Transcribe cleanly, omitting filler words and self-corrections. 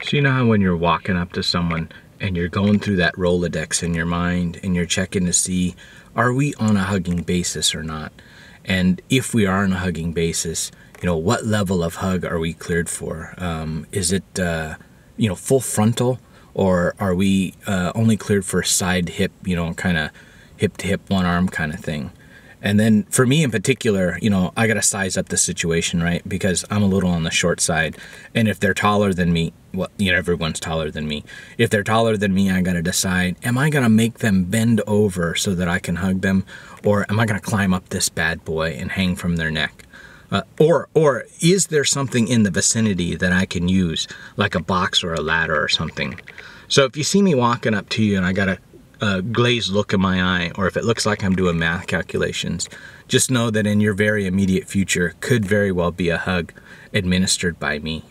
So you know how when you're walking up to someone and you're going through that Rolodex in your mind and you're checking to see, are we on a hugging basis or not? And if we are on a hugging basis, you know, what level of hug are we cleared for? Is it, you know, full frontal, or are we only cleared for side hip, you know, kind of hip to hip, one arm kind of thing? And then for me in particular, you know, I got to size up the situation, right? Because I'm a little on the short side. And if they're taller than me, well, you know, everyone's taller than me. If they're taller than me, I got to decide, am I going to make them bend over so that I can hug them? Or am I going to climb up this bad boy and hang from their neck? Or is there something in the vicinity that I can use, like a box or a ladder or something? So if you see me walking up to you and I got a glazed look in my eye, or if it looks like I'm doing math calculations, just know that in your very immediate future could very well be a hug administered by me.